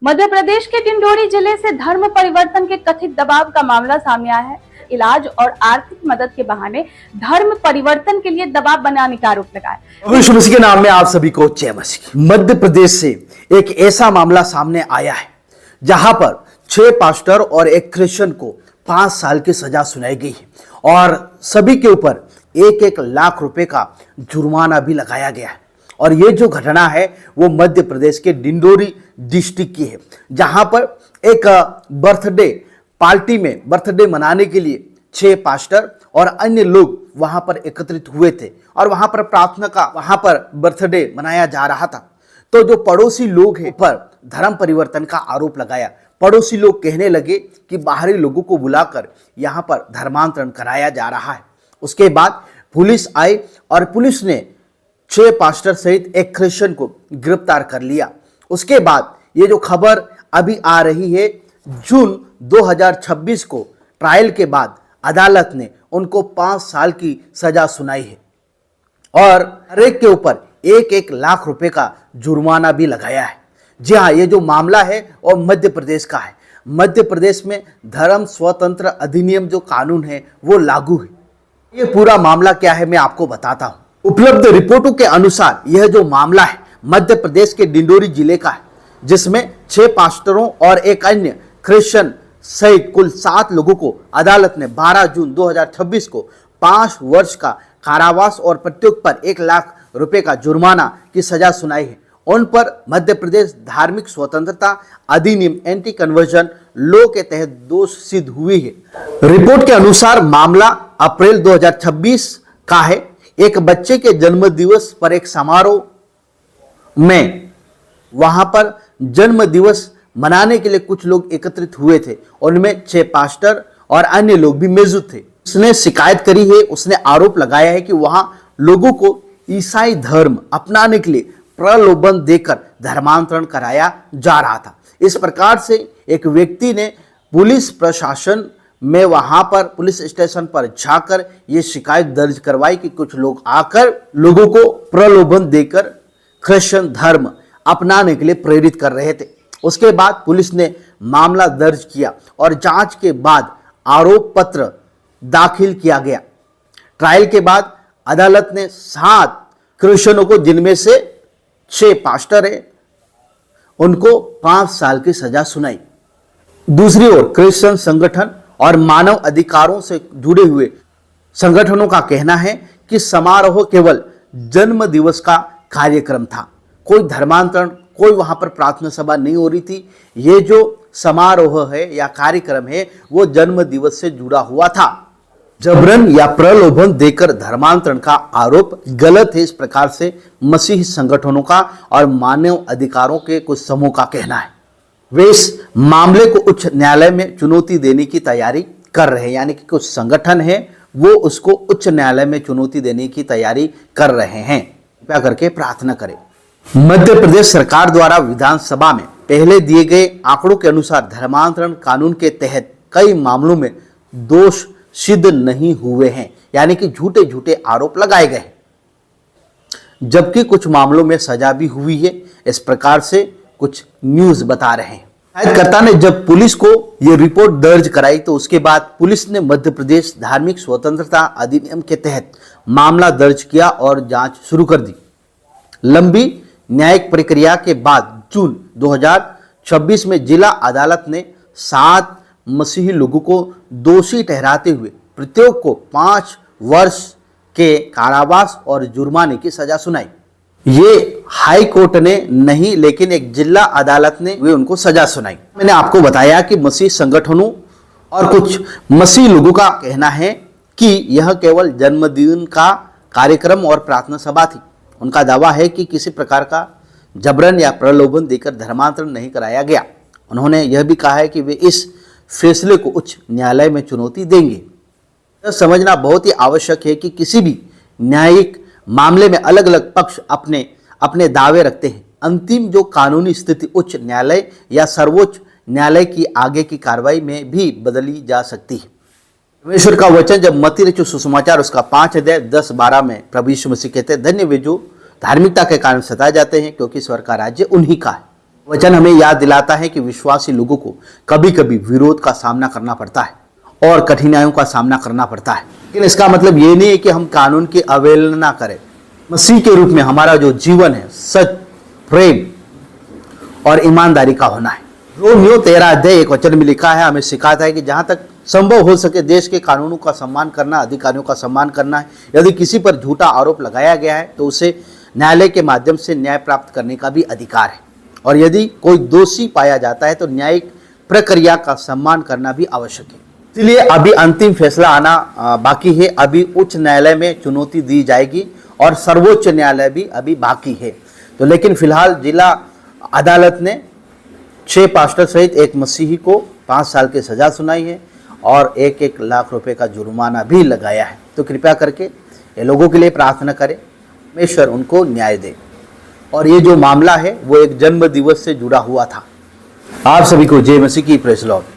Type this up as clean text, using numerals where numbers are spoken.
मध्य प्रदेश के डिंडोरी जिले से धर्म परिवर्तन के कथित दबाव का मामला सामने आया है। इलाज और आर्थिक मदद के बहाने धर्म परिवर्तन के लिए दबाव बनाने का आरोप लगाया। विश्व मसीह के नाम में आप सभी को जय मसीह। मध्य प्रदेश से एक ऐसा मामला सामने आया है जहां पर 6 पास्टर और एक क्रिश्चियन को 5 साल की सजा सुनाई गई है और सभी के ऊपर 1-1 लाख रुपए का जुर्माना भी लगाया गया है। और ये जो घटना है वो मध्य प्रदेश के डिंडोरी डिस्ट्रिक्ट की है, जहां पर एक बर्थडे पार्टी में बर्थडे मनाने के लिए 6 पास्टर और अन्य लोग वहां पर एकत्रित हुए थे और वहां पर प्रार्थना का वहां बर्थडे मनाया जा रहा था। तो जो पड़ोसी लोग हैं पर धर्म परिवर्तन का आरोप लगाया। पड़ोसी लोग कहने लगे कि बाहरी लोगों को बुलाकर यहाँ पर धर्मांतरण कराया जा रहा है। उसके बाद पुलिस आई और पुलिस ने 6 पास्टर सहित एक क्रिश्चियन को गिरफ्तार कर लिया। उसके बाद ये जो खबर अभी आ रही है, जून 2026 को ट्रायल के बाद अदालत ने उनको 5 साल की सजा सुनाई है और हर एक के ऊपर 1-1 लाख रुपए का जुर्माना भी लगाया है। जी हाँ, ये जो मामला है वो मध्य प्रदेश का है। मध्य प्रदेश में धर्म स्वतंत्र अधिनियम जो कानून है वो लागू है। ये पूरा मामला क्या है मैं आपको बताता हूँ। उपलब्ध रिपोर्टों के अनुसार यह जो मामला है मध्य प्रदेश के डिंडोरी जिले का है, जिसमें 6 पास्टरों और एक अन्य क्रिश्चियन सहित कुल 7 लोगों को अदालत ने 12 जून 2026 को 5 वर्ष का कारावास और प्रत्येक पर 1 लाख रुपए का जुर्माना की सजा सुनाई है। उन पर मध्य प्रदेश धार्मिक स्वतंत्रता अधिनियम एंटी कन्वर्जन लॉ के तहत दोष सिद्ध हुई है। रिपोर्ट के अनुसार मामला अप्रैल 2026 का है। एक बच्चे के जन्मदिवस पर एक समारोह में वहां पर जन्म दिवस मनाने के लिए कुछ लोग एकत्रित हुए थे। उनमें 6 पास्टर और अन्य लोग भी मौजूद थे। उसने शिकायत करी है, उसने आरोप लगाया है कि वहां लोगों को ईसाई धर्म अपनाने के लिए प्रलोभन देकर धर्मांतरण कराया जा रहा था। इस प्रकार से एक व्यक्ति ने पुलिस प्रशासन में वहां पर पुलिस स्टेशन पर जाकर ये शिकायत दर्ज करवाई कि कुछ लोग आकर लोगों को प्रलोभन देकर क्रिश्चियन धर्म अपनाने के लिए प्रेरित कर रहे थे। उसके बाद पुलिस ने मामला दर्ज किया और जांच के बाद आरोप पत्र दाखिल किया गया। ट्रायल के बाद अदालत ने 7 क्रिश्चियनों को, जिनमें से 6 पास्टर है, उनको 5 साल की सजा सुनाई। दूसरी ओर क्रिश्चियन संगठन और मानव अधिकारों से जुड़े हुए संगठनों का कहना है कि समारोह केवल जन्म दिवस का कार्यक्रम था, कोई धर्मांतरण, कोई वहां पर प्रार्थना सभा नहीं हो रही थी। ये जो समारोह है या कार्यक्रम है वो जन्म दिवस से जुड़ा हुआ था। जबरन या प्रलोभन देकर धर्मांतरण का आरोप गलत है, इस प्रकार से मसीही संगठनों का और मानव अधिकारों के कुछ समूह का कहना है। वे इस मामले को उच्च न्यायालय में चुनौती देने की तैयारी कर रहे हैं, यानी कि कुछ संगठन है वो उसको उच्च न्यायालय में चुनौती देने की तैयारी कर रहे हैं। कृपया करके प्रार्थना करें। मध्य प्रदेश सरकार द्वारा विधानसभा में पहले दिए गए आंकड़ों के अनुसार धर्मांतरण कानून के तहत कई मामलों में दोष सिद्ध नहीं हुए हैं, यानी कि झूठे झूठे आरोप लगाए गए, जबकि कुछ मामलों में सजा भी हुई है। इस प्रकार से कुछ न्यूज बता रहे हैं। शिकायतकर्ता ने जब पुलिस को यह रिपोर्ट दर्ज कराई तो उसके बाद पुलिस ने मध्य प्रदेश धार्मिक स्वतंत्रता अधिनियम के तहत मामला दर्ज किया और जांच शुरू कर दी। लंबी न्यायिक प्रक्रिया के बाद जून 2026 में जिला अदालत ने 7 मसीही लोगों को दोषी ठहराते हुए प्रत्येक को 5 वर्ष के कारावास और जुर्माने की सजा सुनाई। ये हाई कोर्ट ने नहीं, लेकिन एक जिला अदालत ने वे उनको सजा सुनाई। मैंने आपको बताया कि मसीह संगठनों और कुछ मसीह लोगों का कहना है कि यह केवल जन्मदिन का कार्यक्रम और प्रार्थना सभा थी। उनका दावा है कि किसी प्रकार का जबरन या प्रलोभन देकर धर्मांतरण नहीं कराया गया। उन्होंने यह भी कहा है कि वे इस फैसले को उच्च न्यायालय में चुनौती देंगे। यह समझना बहुत ही आवश्यक है कि किसी भी न्यायिक मामले में अलग अलग पक्ष अपने अपने दावे रखते हैं। अंतिम जो कानूनी स्थिति उच्च न्यायालय या सर्वोच्च न्यायालय की आगे की कार्रवाई में भी बदली जा सकती है। परमेश्वर का वचन जब मत्ती रचित सुसमाचार उसका 5 अध्याय 10-12 में प्रभु यीशु मसीह कहते हैं, धन्य वे जो धार्मिकता के कारण सताए जाते हैं, क्योंकि स्वर्ग का राज्य उन्हीं का है। वचन हमें याद दिलाता है कि विश्वासी लोगों को कभी कभी विरोध का सामना करना पड़ता है और कठिनाइयों का सामना करना पड़ता है, लेकिन इसका मतलब ये नहीं है कि हम कानून की अवहेलना करें। मसीह के रूप में हमारा जो जीवन है सच, प्रेम और ईमानदारी का होना है। रोमियो 13:1 में लिखा है, हमें सिखाता है कि जहाँ तक संभव हो सके देश के कानूनों का सम्मान करना, अधिकारियों का सम्मान करना है। यदि किसी पर झूठा आरोप लगाया गया है तो उसे न्यायालय के माध्यम से न्याय प्राप्त करने का भी अधिकार है, और यदि कोई दोषी पाया जाता है तो न्यायिक प्रक्रिया का सम्मान करना भी आवश्यक है। इसलिए अभी अंतिम फैसला आना बाकी है। अभी उच्च न्यायालय में चुनौती दी जाएगी और सर्वोच्च न्यायालय भी अभी बाकी है। तो लेकिन फिलहाल जिला अदालत ने 6 पास्टर सहित एक मसीही को 5 साल की सजा सुनाई है और 1-1 लाख रुपए का जुर्माना भी लगाया है। तो कृपया करके ये लोगों के लिए प्रार्थना करें, परमेश्वर उनको न्याय दे। और ये जो मामला है वो एक जन्म दिवस से जुड़ा हुआ था। आप सभी को जय मसीह की, प्रेज़ लॉर्ड।